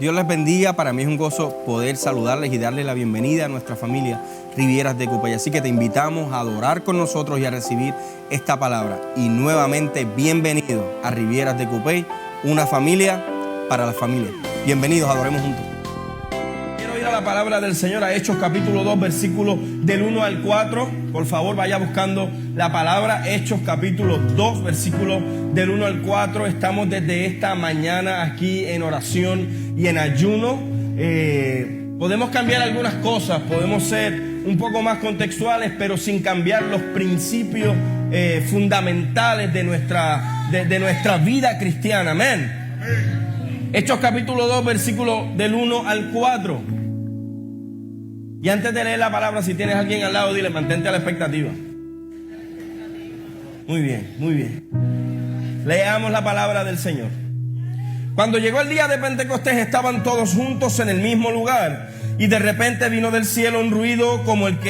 Dios les bendiga, para mí es un gozo poder saludarles y darles la bienvenida a nuestra familia Rivieras de Cupey. Así que te invitamos a adorar con nosotros y a recibir esta palabra. Y nuevamente, bienvenido a Rivieras de Cupey, una familia para la familia. Bienvenidos, adoremos juntos. Quiero ir a la palabra del Señor, a Hechos capítulo 2, versículos del 1 al 4. Por favor, vaya buscando la palabra, Hechos capítulo 2, versículos del 1 al 4. Estamos desde esta mañana aquí en oración y en ayuno. Podemos cambiar algunas cosas, podemos ser un poco más contextuales, pero sin cambiar los principios fundamentales de nuestra vida cristiana. Amén. Hechos capítulo 2, versículo del 1 al 4. Y antes de leer la palabra, si tienes a alguien al lado, dile: mantente a la expectativa. Muy bien, muy bien. Leamos la palabra del Señor. Cuando llegó el día de Pentecostés, estaban todos juntos en el mismo lugar, y de repente vino del cielo un ruido como el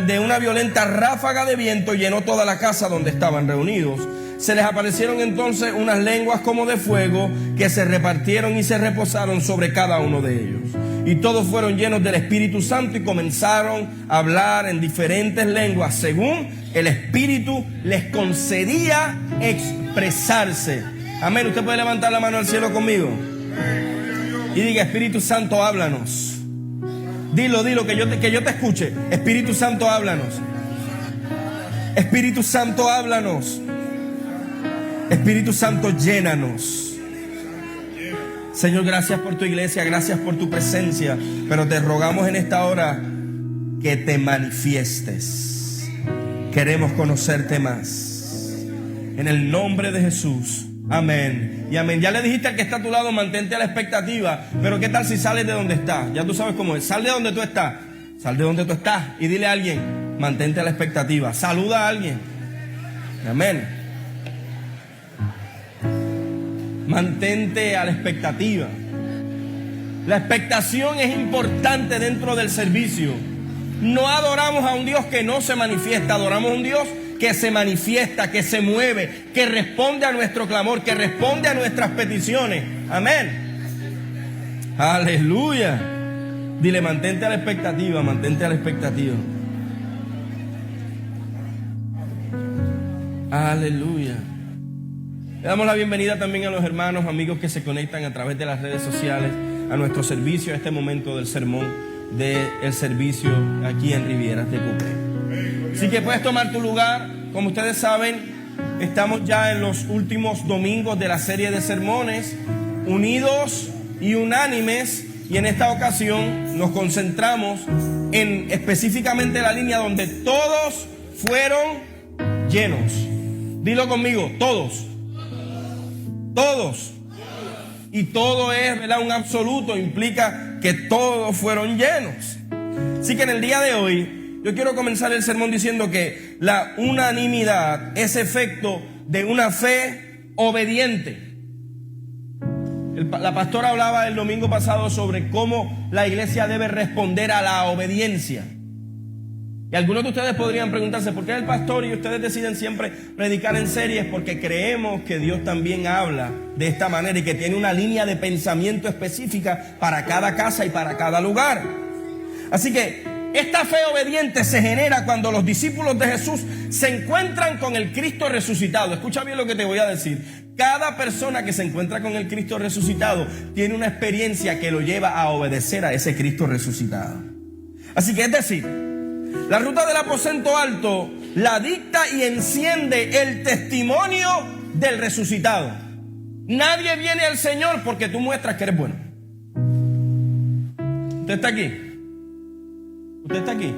de una violenta ráfaga de viento, y llenó toda la casa donde estaban reunidos. Se les aparecieron entonces unas lenguas como de fuego, que se repartieron y se reposaron sobre cada uno de ellos. Y todos fueron llenos del Espíritu Santo y comenzaron a hablar en diferentes lenguas, según el Espíritu les concedía expresarse. Amén. Usted puede levantar la mano al cielo conmigo y diga: Espíritu Santo, háblanos. Dilo, que yo te escuche. Espíritu Santo, háblanos. Espíritu Santo, háblanos. Espíritu Santo, llénanos. Señor, gracias por tu iglesia, gracias por tu presencia, pero te rogamos en esta hora que te manifiestes. Queremos conocerte más. En el nombre de Jesús. Amén y amén. Ya le dijiste al que está a tu lado: mantente a la expectativa. Pero ¿qué tal si sales de donde estás? Ya tú sabes cómo es. Sal de donde tú estás. Sal de donde tú estás y dile a alguien: mantente a la expectativa. Saluda a alguien. Amén. Mantente a la expectativa. La expectación es importante dentro del servicio. No adoramos a un Dios que no se manifiesta. Adoramos a un Dios que se manifiesta, que se mueve, que responde a nuestro clamor, que responde a nuestras peticiones. Amén. Aleluya. Dile: mantente a la expectativa, mantente a la expectativa. Aleluya. Le damos la bienvenida también a los hermanos, amigos que se conectan a través de las redes sociales a nuestro servicio, a este momento del sermón del servicio aquí en Rivieras de Cupey. Así que puedes tomar tu lugar. Como ustedes saben, estamos ya en los últimos domingos de la serie de sermones, unidos y unánimes, y en esta ocasión nos concentramos en específicamente la línea donde todos fueron llenos. Dilo conmigo: todos. Todos. Y todo es, ¿verdad?, un absoluto, implica que todos fueron llenos. Así que en el día de hoy yo quiero comenzar el sermón diciendo que la unanimidad es efecto de una fe obediente. La pastora hablaba el domingo pasado sobre cómo la iglesia debe responder a la obediencia. Y algunos de ustedes podrían preguntarse: ¿por qué el pastor y ustedes deciden siempre predicar en series? Porque creemos que Dios también habla de esta manera y que tiene una línea de pensamiento específica para cada casa y para cada lugar. Así que esta fe obediente se genera cuando los discípulos de Jesús se encuentran con el Cristo resucitado. Escucha bien lo que te voy a decir. Cada persona que se encuentra con el Cristo resucitado tiene una experiencia que lo lleva a obedecer a ese Cristo resucitado. Así que es decir, la ruta del aposento alto la dicta y enciende el testimonio del resucitado. Nadie viene al Señor porque tú muestras que eres bueno. ¿Usted está aquí? ¿Usted está aquí?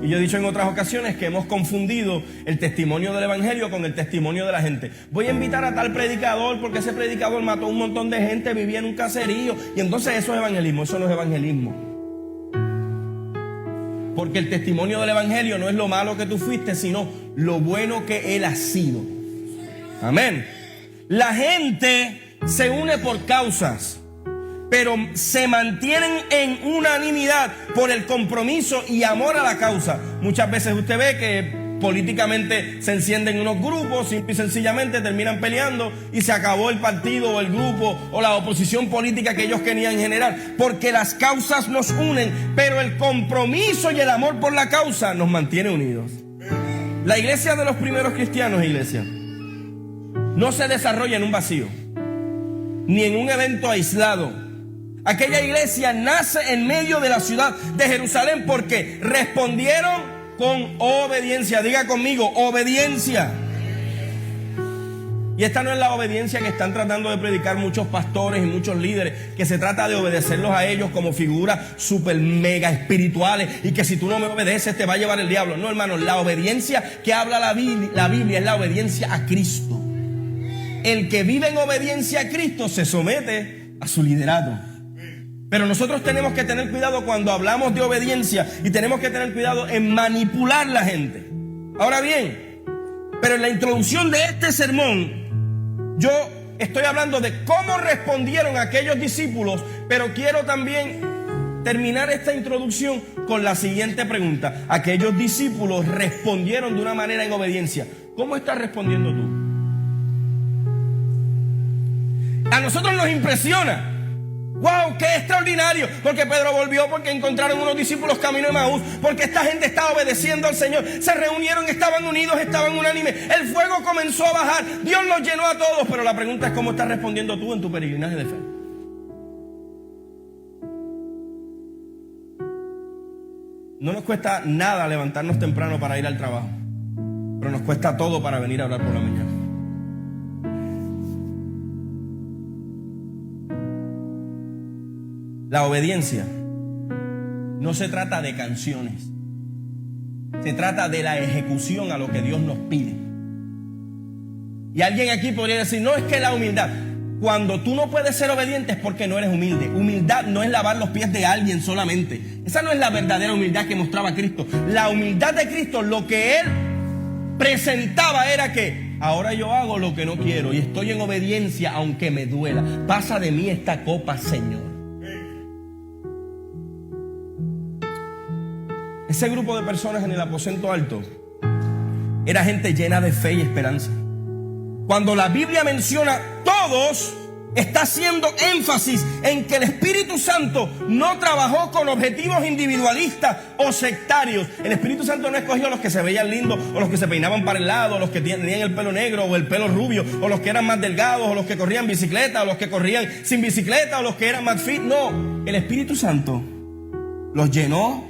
Y yo he dicho en otras ocasiones que hemos confundido el testimonio del evangelio con el testimonio de la gente. Voy a invitar a tal predicador porque ese predicador mató a un montón de gente, vivía en un caserío, y entonces eso es evangelismo. Eso no es evangelismo. Porque el testimonio del evangelio no es lo malo que tú fuiste, sino lo bueno que él ha sido. Amén. La gente se une por causas, pero se mantienen en unanimidad por el compromiso y amor a la causa. Muchas veces usted ve que políticamente se encienden unos grupos, simple y sencillamente terminan peleando y se acabó el partido o el grupo o la oposición política que ellos querían generar, porque las causas nos unen, pero el compromiso y el amor por la causa nos mantiene unidos. La iglesia de los primeros cristianos, iglesia, no se desarrolla en un vacío, ni en un evento aislado. Aquella iglesia nace en medio de la ciudad de Jerusalén porque respondieron con obediencia. Diga conmigo, obediencia. Y esta no es la obediencia que están tratando de predicar muchos pastores y muchos líderes, que se trata de obedecerlos a ellos como figuras super mega espirituales y que si tú no me obedeces te va a llevar el diablo. No, hermanos, la obediencia que habla la Biblia es la obediencia a Cristo. El que vive en obediencia a Cristo se somete a su liderato. Pero nosotros tenemos que tener cuidado cuando hablamos de obediencia y tenemos que tener cuidado en manipular la gente. Ahora bien, pero en la introducción de este sermón, yo estoy hablando de cómo respondieron aquellos discípulos, pero quiero también terminar esta introducción con la siguiente pregunta. Aquellos discípulos respondieron de una manera en obediencia. ¿Cómo estás respondiendo tú? A nosotros nos impresiona. ¡Wow! ¡Qué extraordinario! Porque Pedro volvió, porque encontraron unos discípulos camino de Emaús, porque esta gente estaba obedeciendo al Señor. Se reunieron, estaban unidos, estaban unánimes. El fuego comenzó a bajar. Dios los llenó a todos. Pero la pregunta es: ¿cómo estás respondiendo tú en tu peregrinaje de fe? No nos cuesta nada levantarnos temprano para ir al trabajo, pero nos cuesta todo para venir a orar por la mañana. La obediencia no se trata de canciones, se trata de la ejecución a lo que Dios nos pide. Y alguien aquí podría decir: no, es que la humildad. Cuando tú no puedes ser obediente es porque no eres humilde. Humildad no es lavar los pies de alguien solamente. Esa no es la verdadera humildad que mostraba Cristo. La humildad de Cristo, lo que Él presentaba era que ahora yo hago lo que no quiero y estoy en obediencia aunque me duela. Pasa de mí esta copa, Señor. Ese grupo de personas en el aposento alto era gente llena de fe y esperanza. Cuando la Biblia menciona todos, está haciendo énfasis en que el Espíritu Santo no trabajó con objetivos individualistas o sectarios. El Espíritu Santo no escogió a los que se veían lindos, o los que se peinaban para el lado, o los que tenían el pelo negro o el pelo rubio, o los que eran más delgados, o los que corrían bicicleta, o los que corrían sin bicicleta, o los que eran más fit. No, el Espíritu Santo los llenó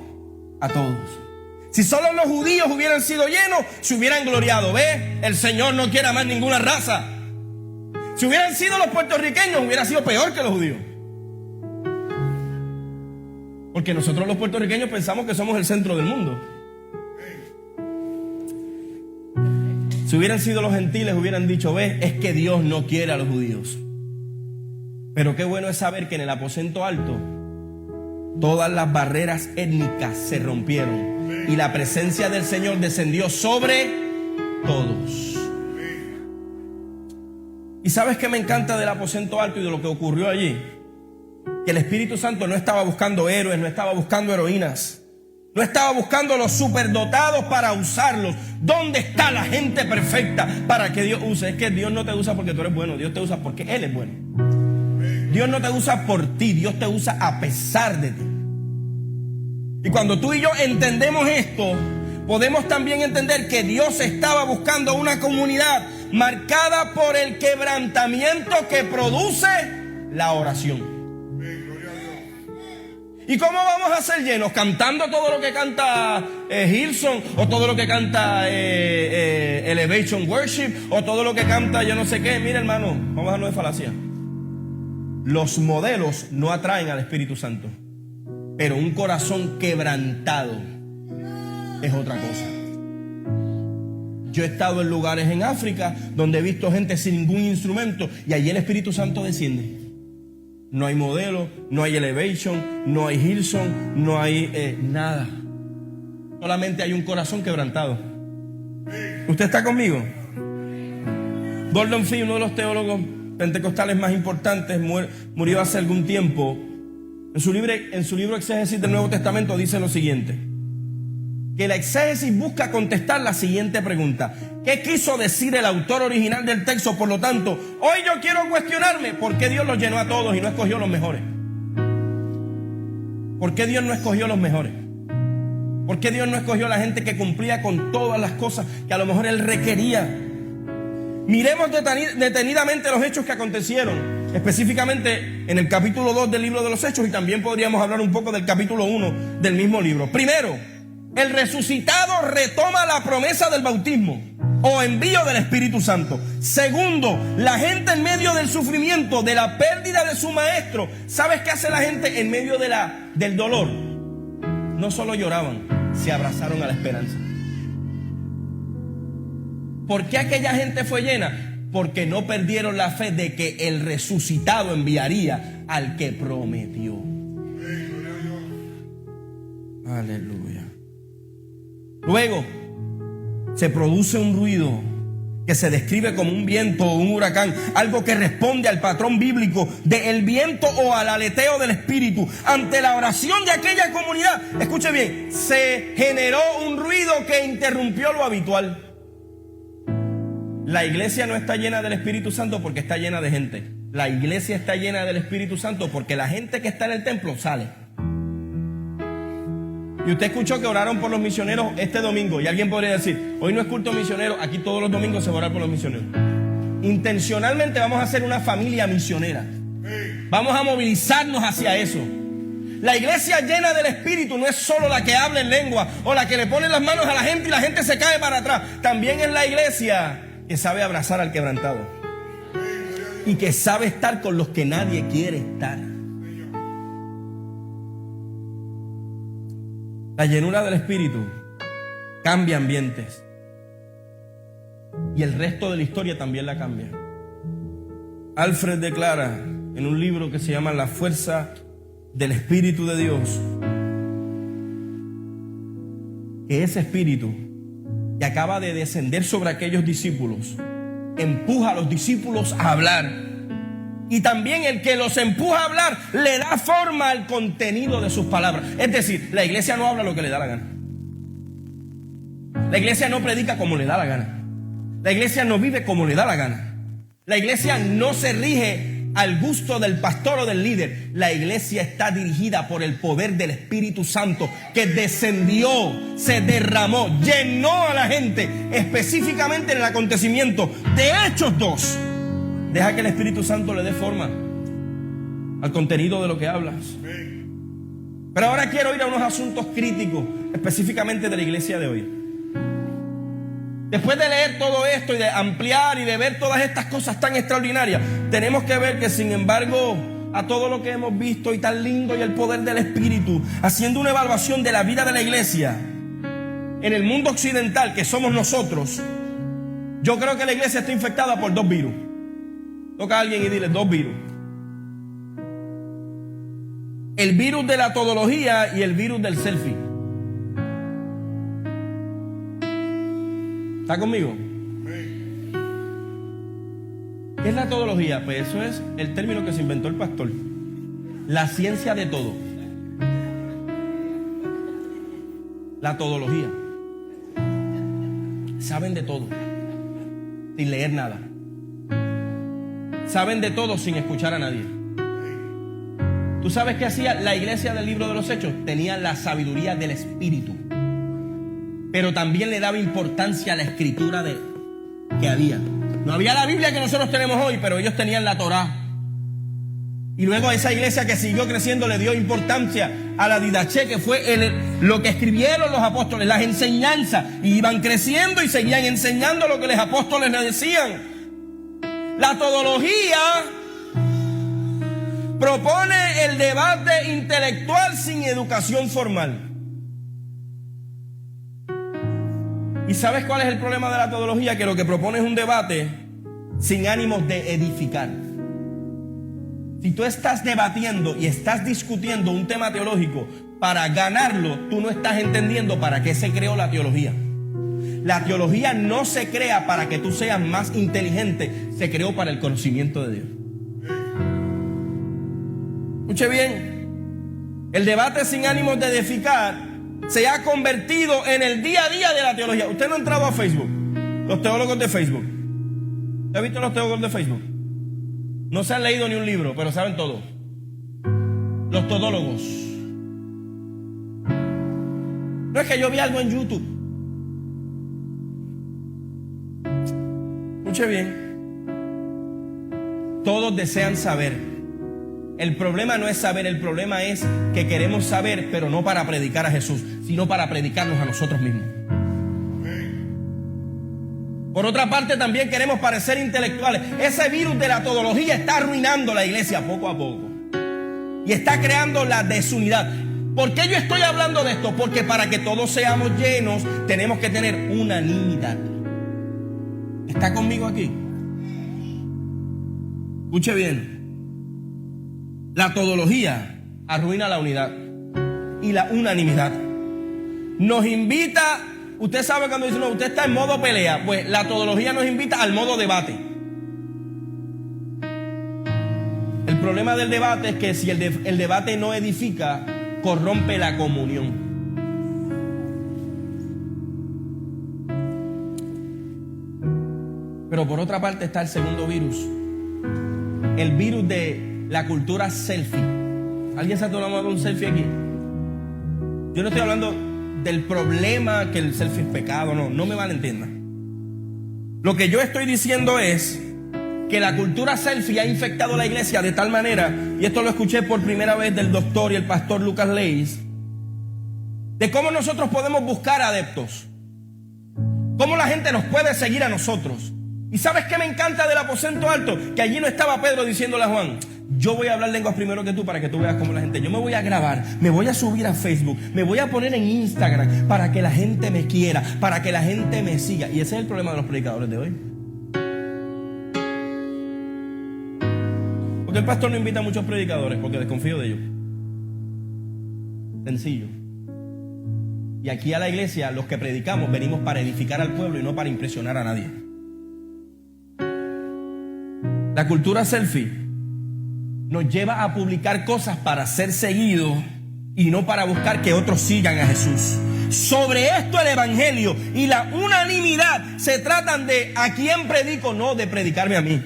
a todos. Si solo los judíos hubieran sido llenos, se hubieran gloriado. ¿Ve? El Señor no quiere más ninguna raza. Si hubieran sido los puertorriqueños, hubiera sido peor que los judíos. Porque nosotros los puertorriqueños pensamos que somos el centro del mundo. Si hubieran sido los gentiles, hubieran dicho: ve, es que Dios no quiere a los judíos. Pero qué bueno es saber que en el aposento alto todas las barreras étnicas se rompieron y la presencia del Señor descendió sobre todos. ¿Y sabes qué me encanta del aposento alto y de lo que ocurrió allí? Que el Espíritu Santo no estaba buscando héroes, no estaba buscando heroínas, no estaba buscando los superdotados para usarlos. ¿Dónde está la gente perfecta para que Dios use? Es que Dios no te usa porque tú eres bueno, Dios te usa porque Él es bueno. Dios no te usa por ti, Dios te usa a pesar de ti. Y cuando tú y yo entendemos esto, podemos también entender que Dios estaba buscando una comunidad marcada por el quebrantamiento que produce la oración. ¿Y cómo vamos a ser llenos? ¿Cantando todo lo que canta Hillsong? ¿O todo lo que canta Elevation Worship? ¿O todo lo que canta yo no sé qué? Mira, hermano, vamos a darnos de falacia. Los modelos no atraen al Espíritu Santo, pero un corazón quebrantado es otra cosa. Yo he estado en lugares en África donde he visto gente sin ningún instrumento y allí el Espíritu Santo desciende. No hay modelo, no hay Elevation, no hay Hillsong, no hay nada. Solamente hay un corazón quebrantado. ¿Usted está conmigo? Gordon Fee, uno de los teólogos pentecostales más importantes, murió hace algún tiempo. En su libro Exégesis del Nuevo Testamento dice lo siguiente: que la exégesis busca contestar la siguiente pregunta: ¿qué quiso decir el autor original del texto? Por lo tanto, hoy yo quiero cuestionarme por qué Dios los llenó a todos y no escogió los mejores. ¿Por qué Dios no escogió los mejores? ¿Por qué Dios no escogió a la gente que cumplía con todas las cosas que a lo mejor Él requería? Miremos detenidamente los hechos que acontecieron, específicamente en el capítulo 2 del libro de los Hechos, y también podríamos hablar un poco del capítulo 1 del mismo libro. Primero, el resucitado retoma la promesa del bautismo o envío del Espíritu Santo. Segundo, la gente en medio del sufrimiento, de la pérdida de su maestro. ¿Sabes qué hace la gente en medio del dolor? No solo lloraban, se abrazaron a la esperanza. ¿Por qué aquella gente fue llena? Porque no perdieron la fe de que el resucitado enviaría al que prometió. Aleluya. Luego se produce un ruido que se describe como un viento o un huracán, algo que responde al patrón bíblico del viento o al aleteo del Espíritu. Ante la oración de aquella comunidad, escuche bien, se generó un ruido que interrumpió lo habitual. La iglesia no está llena del Espíritu Santo porque está llena de gente. La iglesia está llena del Espíritu Santo porque la gente que está en el templo sale. Y usted escuchó que oraron por los misioneros este domingo. Y alguien podría decir: hoy no es culto misionero, aquí todos los domingos se va a orar por los misioneros. Intencionalmente vamos a hacer una familia misionera. Vamos a movilizarnos hacia eso. La iglesia llena del Espíritu no es solo la que habla en lengua o la que le pone las manos a la gente y la gente se cae para atrás. También es la iglesia que sabe abrazar al quebrantado y que sabe estar con los que nadie quiere estar. La llenura del Espíritu cambia ambientes y el resto de la historia también la cambia. Alfred declara en un libro que se llama La fuerza del Espíritu de Dios que ese Espíritu que acaba de descender sobre aquellos discípulos empuja a los discípulos a hablar, y también el que los empuja a hablar le da forma al contenido de sus palabras. Es decir, la iglesia no habla lo que le da la gana. La iglesia no predica como le da la gana. La iglesia no vive como le da la gana. La iglesia no se rige al gusto del pastor o del líder. La iglesia está dirigida por el poder del Espíritu Santo que descendió, se derramó, llenó a la gente, específicamente en el acontecimiento de Hechos 2. Deja que el Espíritu Santo le dé forma al contenido de lo que hablas. Pero ahora quiero ir a unos asuntos críticos, específicamente de la iglesia de hoy. Después de leer todo esto y de ampliar y de ver todas estas cosas tan extraordinarias, tenemos que ver que, sin embargo, a todo lo que hemos visto y tan lindo y el poder del Espíritu, haciendo una evaluación de la vida de la iglesia en el mundo occidental que somos nosotros, yo creo que la iglesia está infectada por dos virus. Toca a alguien y dile: dos virus. El virus de la todología y el virus del selfie. ¿Está conmigo? ¿Qué es la todología? Pues eso es el término que se inventó el pastor. La ciencia de todo. La todología. Saben de todo, sin leer nada. Saben de todo sin escuchar a nadie. ¿Tú sabes qué hacía la iglesia del libro de los Hechos? Tenía la sabiduría del Espíritu, pero también le daba importancia a la escritura que había. No había la Biblia que nosotros tenemos hoy, pero ellos tenían la Torá. Y luego a esa iglesia que siguió creciendo le dio importancia a la didaché, que fue lo que escribieron los apóstoles, las enseñanzas. Y iban creciendo y seguían enseñando lo que los apóstoles les decían. La todología propone el debate intelectual sin educación formal. ¿Y sabes cuál es el problema de la todología? Que lo que propone es un debate sin ánimos de edificar. Si tú estás debatiendo y estás discutiendo un tema teológico para ganarlo, tú no estás entendiendo para qué se creó la teología. La teología no se crea para que tú seas más inteligente, se creó para el conocimiento de Dios. Escuche bien, el debate sin ánimos de edificar se ha convertido en el día a día de la teología. Usted no ha entrado a Facebook, los teólogos de Facebook. ¿Usted ha visto los teólogos de Facebook? No se han leído ni un libro, pero saben todo. Los todólogos. No es que yo vi algo en YouTube. Escuche bien. Todos desean saber. El problema no es saber, el problema es que queremos saber, pero no para predicar a Jesús, sino para predicarnos a nosotros mismos. Por otra parte, también queremos parecer intelectuales. Ese virus de la todología está arruinando la iglesia poco a poco. Y está creando la desunidad. ¿Por qué yo estoy hablando de esto? Porque para que todos seamos llenos, tenemos que tener unanimidad. ¿Está conmigo aquí? Escuche bien. La todología arruina la unidad y la unanimidad. Nos invita, usted sabe cuando dice, no, usted está en modo pelea. Pues la todología nos invita al modo debate. El problema del debate es que si el debate no edifica, corrompe la comunión. Pero por otra parte está el segundo virus. El virus de la cultura selfie. ¿Alguien se ha tomado un selfie aquí? Yo no estoy hablando del problema que el selfie es pecado, no me malentiendan. Lo que yo estoy diciendo es que la cultura selfie ha infectado la iglesia de tal manera, y esto lo escuché por primera vez del doctor y el pastor Lucas Leis, de cómo nosotros podemos buscar adeptos, cómo la gente nos puede seguir a nosotros. ¿Y sabes qué me encanta del aposento alto? Que allí no estaba Pedro diciéndole a Juan, yo voy a hablar lenguas primero que tú para que tú veas cómo la gente, yo me voy a grabar, me voy a subir a Facebook, me voy a poner en Instagram para que la gente me quiera, para que la gente me siga. Y ese es el problema de los predicadores de hoy. Porque el pastor no invita a muchos predicadores porque desconfío de ellos. Sencillo. Y aquí a la iglesia, los que predicamos, venimos para edificar al pueblo y no para impresionar a nadie. La cultura selfie nos lleva a publicar cosas para ser seguidos y no para buscar que otros sigan a Jesús. Sobre esto el evangelio y la unanimidad se tratan de a quién predico, no de predicarme a mí.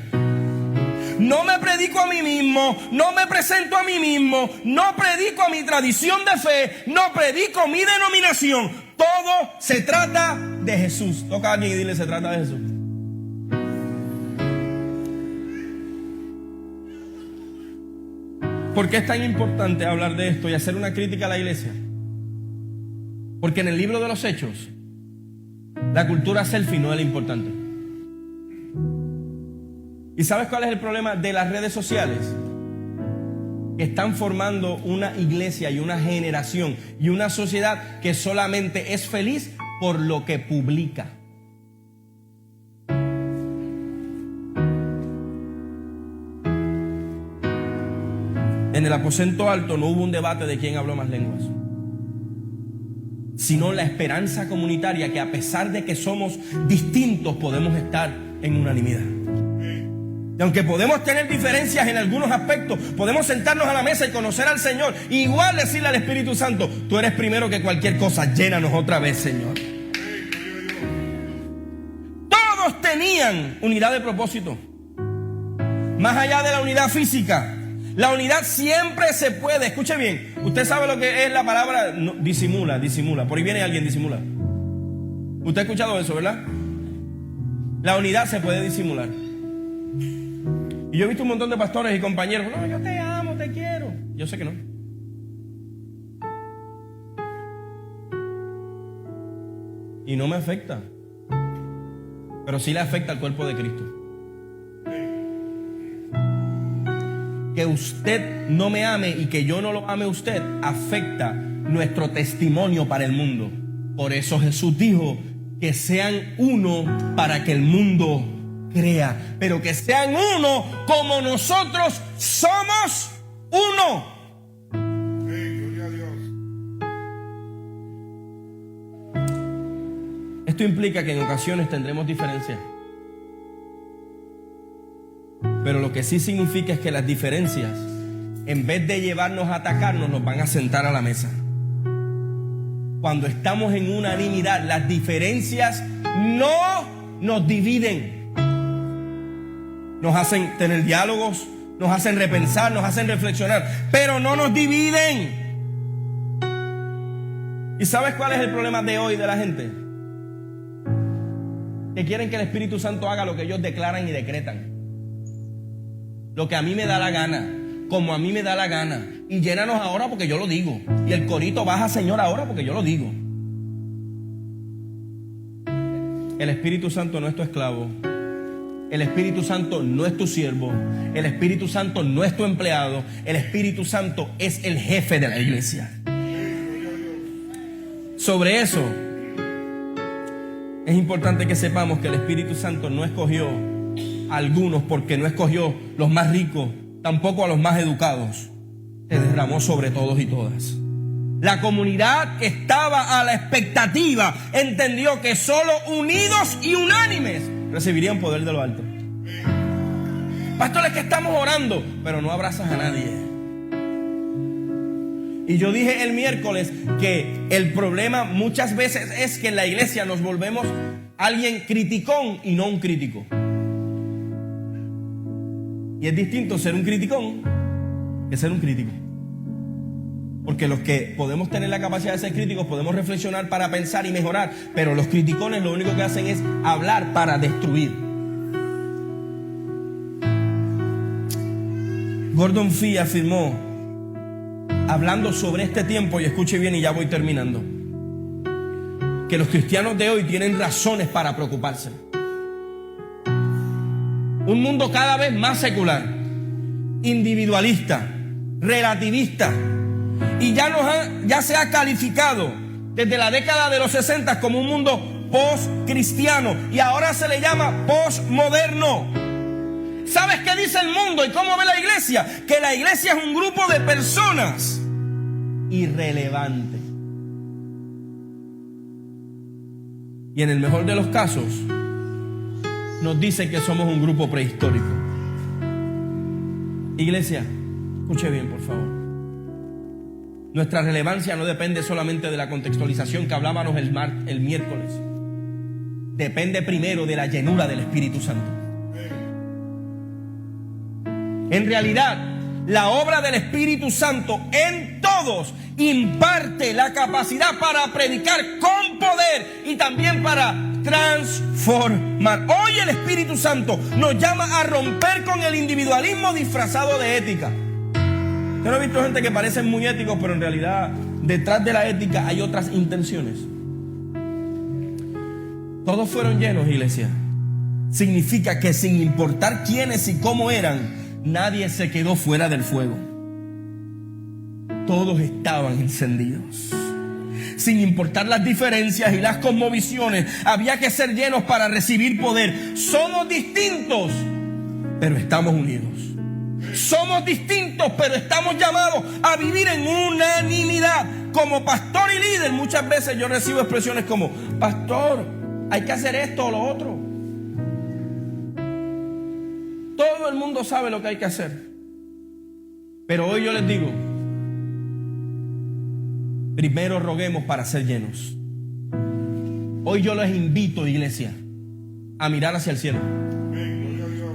No me predico a mí mismo, no me presento a mí mismo, no predico a mi tradición de fe, no predico mi denominación. Todo se trata de Jesús. Toca a alguien y dile, se trata de Jesús. ¿Por qué es tan importante hablar de esto y hacer una crítica a la iglesia? Porque en el libro de los Hechos, la cultura selfie no es lo importante. ¿Y sabes cuál es el problema de las redes sociales? Están formando una iglesia y una generación y una sociedad que solamente es feliz por lo que publica. En el aposento alto no hubo un debate de quién habló más lenguas, sino la esperanza comunitaria que a pesar de que somos distintos podemos estar en unanimidad. Y aunque podemos tener diferencias en algunos aspectos, podemos sentarnos a la mesa y conocer al Señor, y igual decirle al Espíritu Santo, tú eres primero que cualquier cosa, llénanos otra vez, Señor. Todos tenían unidad de propósito. Más allá de la unidad física, la unidad siempre se puede. Escuche bien, usted sabe lo que es la palabra no, disimula. Por ahí viene alguien, disimula. Usted ha escuchado eso, ¿verdad? La unidad se puede disimular. Y yo he visto un montón de pastores y compañeros, no, yo te amo, te quiero. Yo sé que no. Y no me afecta. Pero sí le afecta al cuerpo de Cristo. Que usted no me ame y que yo no lo ame a usted afecta nuestro testimonio para el mundo. Por eso Jesús dijo que sean uno para que el mundo crea, pero que sean uno como nosotros somos uno. Gloria a Dios. Esto implica que en ocasiones tendremos diferencias, pero lo que sí significa es que las diferencias, en vez de llevarnos a atacarnos, nos van a sentar a la mesa. Cuando estamos en unanimidad, las diferencias no nos dividen. Nos hacen tener diálogos, nos hacen repensar, nos hacen reflexionar, pero no nos dividen. ¿Y sabes cuál es el problema de hoy de la gente? Que quieren que el Espíritu Santo haga lo que ellos declaran y decretan. Lo que a mí me da la gana, como a mí me da la gana. Y llénanos ahora porque yo lo digo. Y el corito baja, Señor, ahora porque yo lo digo. El Espíritu Santo no es tu esclavo. El Espíritu Santo no es tu siervo. El Espíritu Santo no es tu empleado. El Espíritu Santo es el jefe de la iglesia. Sobre eso, es importante que sepamos que el Espíritu Santo no escogió a algunos porque no escogió los más ricos, tampoco a los más educados. Se derramó sobre todos y todas. La comunidad que estaba a la expectativa entendió que solo unidos y unánimes recibirían poder de lo alto. Pastor, es que estamos orando, pero no abrazas a nadie. Y yo dije el miércoles que el problema muchas veces es que en la iglesia nos volvemos alguien criticón y no un crítico. Y es distinto ser un criticón que ser un crítico. Porque los que podemos tener la capacidad de ser críticos podemos reflexionar para pensar y mejorar, pero los criticones lo único que hacen es hablar para destruir. Gordon Fee afirmó, hablando sobre este tiempo, y escuche bien y ya voy terminando, que los cristianos de hoy tienen razones para preocuparse. Un mundo cada vez más secular, individualista, relativista, y ya se ha calificado desde la década de los 60 como un mundo post-cristiano, y ahora se le llama post-moderno. ¿Sabes qué dice el mundo y cómo ve la iglesia? Que la iglesia es un grupo de personas irrelevantes. Y en el mejor de los casos, nos dicen que somos un grupo prehistórico. Iglesia, escuche bien, por favor. Nuestra relevancia no depende solamente de la contextualización que hablábamos el miércoles. Depende primero de la llenura del Espíritu Santo. En realidad, la obra del Espíritu Santo en todos imparte la capacidad para predicar con poder y también para transformar. Hoy el Espíritu Santo nos llama a romper con el individualismo disfrazado de ética. Yo no he visto gente que parecen muy éticos, pero en realidad detrás de la ética hay otras intenciones. Todos fueron llenos, iglesia. Significa que sin importar quiénes y cómo eran, nadie se quedó fuera del fuego. Todos estaban encendidos. Sin importar las diferencias y las cosmovisiones, había que ser llenos para recibir poder. Somos distintos, pero estamos unidos. Somos distintos, pero estamos llamados a vivir en unanimidad. Como pastor y líder, muchas veces yo recibo expresiones como: pastor, hay que hacer esto o lo otro. Todo el mundo sabe lo que hay que hacer. Pero hoy yo les digo, primero roguemos para ser llenos. Hoy yo les invito, iglesia, a mirar hacia el cielo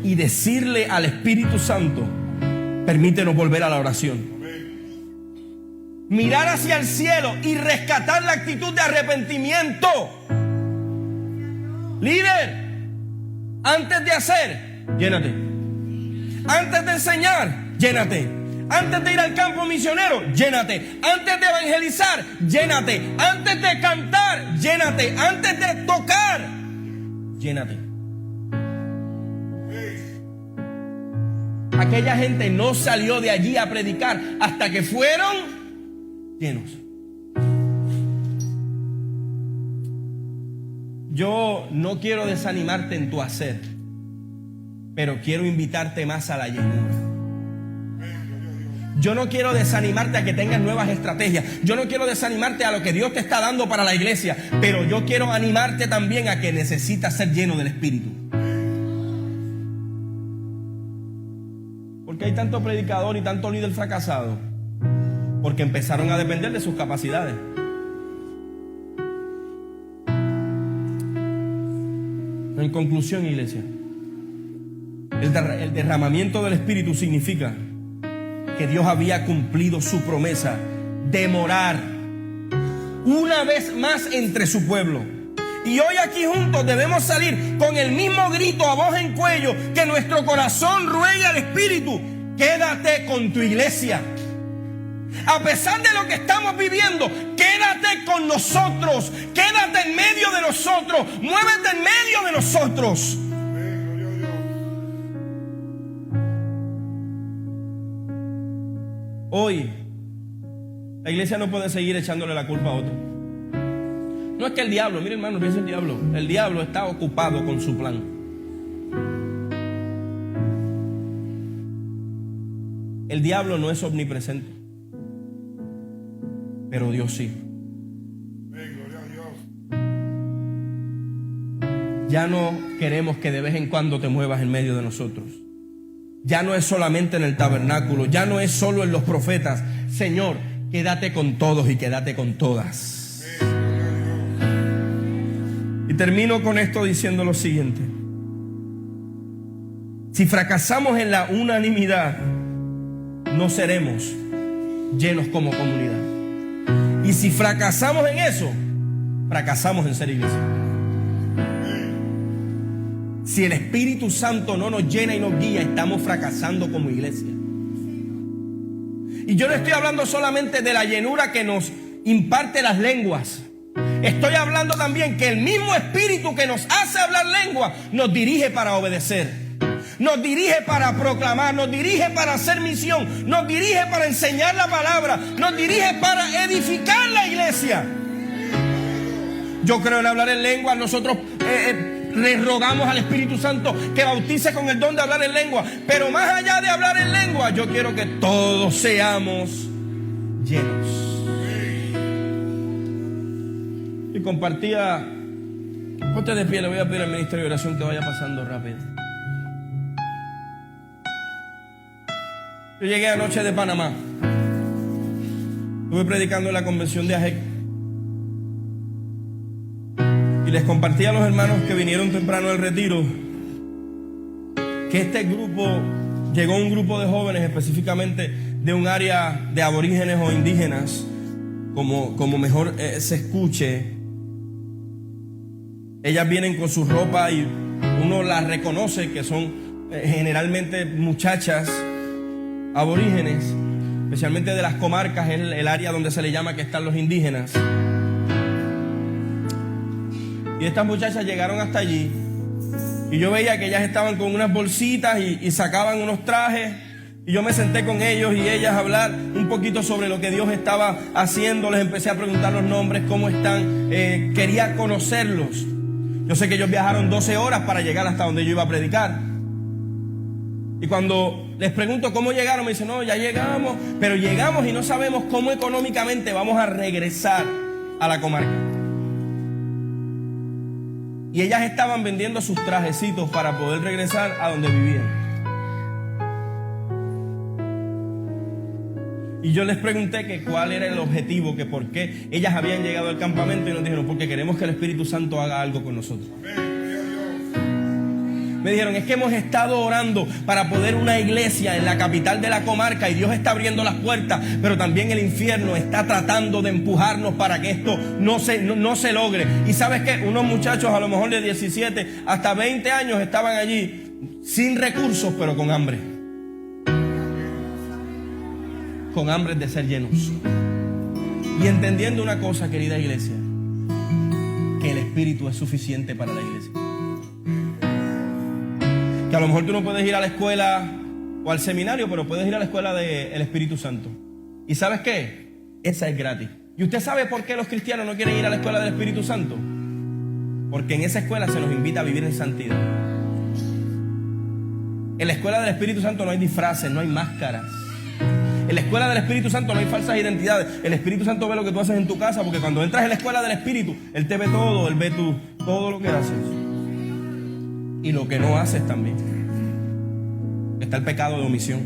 y decirle al Espíritu Santo: permítenos volver a la oración. Mirar hacia el cielo y rescatar la actitud de arrepentimiento. Líder, antes de hacer, llénate. Antes de enseñar, llénate. Antes de ir al campo misionero, llénate. Antes de evangelizar, llénate. Antes de cantar, llénate. Antes de tocar, llénate. Aquella gente no salió de allí a predicar hasta que fueron llenos. Yo no quiero desanimarte en tu hacer, pero quiero invitarte más a la llenura. Yo no quiero desanimarte a que tengas nuevas estrategias. Yo no quiero desanimarte a lo que Dios te está dando para la iglesia, pero yo quiero animarte también a que necesitas ser lleno del Espíritu. ¿Por qué hay tanto predicador y tanto líder fracasado? Porque empezaron a depender de sus capacidades. En conclusión, iglesia, el derramamiento del Espíritu significa que Dios había cumplido su promesa de morar una vez más entre su pueblo. Y hoy aquí juntos debemos salir con el mismo grito a voz en cuello, que nuestro corazón ruegue al Espíritu: quédate con tu iglesia. A pesar de lo que estamos viviendo, quédate con nosotros, quédate en medio de nosotros, muévete en medio de nosotros. Hoy la iglesia no puede seguir echándole la culpa a otro. No es que el diablo, mire hermano, piensa el diablo está ocupado con su plan. El diablo no es omnipresente, pero Dios sí. Ya no queremos que de vez en cuando te muevas en medio de nosotros. Ya no es solamente en el tabernáculo, ya no es solo en los profetas. Señor, quédate con todos y quédate con todas. Y termino con esto diciendo lo siguiente: si fracasamos en la unanimidad, no seremos llenos como comunidad. Y si fracasamos en eso, fracasamos en ser iglesia. Si el Espíritu Santo no nos llena y nos guía, estamos fracasando como iglesia. Y yo no estoy hablando solamente de la llenura que nos imparte las lenguas. Estoy hablando también que el mismo Espíritu que nos hace hablar lengua nos dirige para obedecer, nos dirige para proclamar, nos dirige para hacer misión, nos dirige para enseñar la palabra, nos dirige para edificar la iglesia. Yo creo en hablar en lengua. Nosotros le rogamos al Espíritu Santo que bautice con el don de hablar en lengua. Pero más allá de hablar en lengua, yo quiero que todos seamos llenos. Y compartía, ponte de pie, le voy a pedir al ministerio de oración que vaya pasando rápido. Yo llegué anoche de Panamá. Estuve predicando en la convención de AJEC. Y les compartí a los hermanos que vinieron temprano del retiro que este grupo, llegó un grupo de jóvenes específicamente de un área de aborígenes o indígenas, como mejor se escuche. Ellas vienen con su ropa y uno las reconoce que son generalmente muchachas aborígenes, especialmente de las comarcas, es el área donde se le llama que están los indígenas. Y estas muchachas llegaron hasta allí y yo veía que ellas estaban con unas bolsitas y sacaban unos trajes. Y yo me senté con ellos y ellas a hablar un poquito sobre lo que Dios estaba haciendo. Les empecé a preguntar los nombres, cómo están. Quería conocerlos. Yo sé que ellos viajaron 12 horas para llegar hasta donde yo iba a predicar. Y cuando les pregunto cómo llegaron, me dicen: no, ya llegamos, pero llegamos y no sabemos cómo económicamente vamos a regresar a la comarca. Y ellas estaban vendiendo sus trajecitos para poder regresar a donde vivían. Y yo les pregunté que cuál era el objetivo, que por qué ellas habían llegado al campamento, y nos dijeron: porque queremos que el Espíritu Santo haga algo con nosotros. Me dijeron: es que hemos estado orando para poder una iglesia en la capital de la comarca y Dios está abriendo las puertas, pero también el infierno está tratando de empujarnos para que esto no se logre. Y sabes qué, unos muchachos a lo mejor de 17 hasta 20 años estaban allí sin recursos, pero con hambre. Con hambre de ser llenos. Y entendiendo una cosa, querida iglesia, que el Espíritu es suficiente para la iglesia. Que a lo mejor tú no puedes ir a la escuela o al seminario, pero puedes ir a la escuela del Espíritu Santo. ¿Y sabes qué? Esa es gratis. ¿Y usted sabe por qué los cristianos no quieren ir a la escuela del Espíritu Santo? Porque en esa escuela se nos invita a vivir en santidad. En la escuela del Espíritu Santo no hay disfraces, no hay máscaras. En la escuela del Espíritu Santo no hay falsas identidades. El Espíritu Santo ve lo que tú haces en tu casa, porque cuando entras en la escuela del Espíritu, Él te ve todo, Él ve todo lo que haces. Y lo que no haces también. Está el pecado de omisión.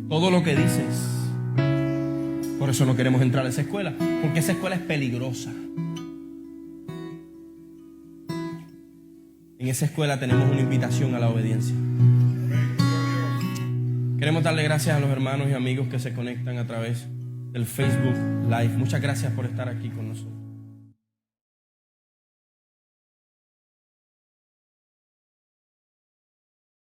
Todo lo que dices. Por eso no queremos entrar a esa escuela, porque esa escuela es peligrosa. en esa escuela tenemos una invitación a la obediencia. Queremos darle gracias a los hermanos y amigos que se conectan a través del Facebook Live. Muchas gracias por estar aquí con nosotros.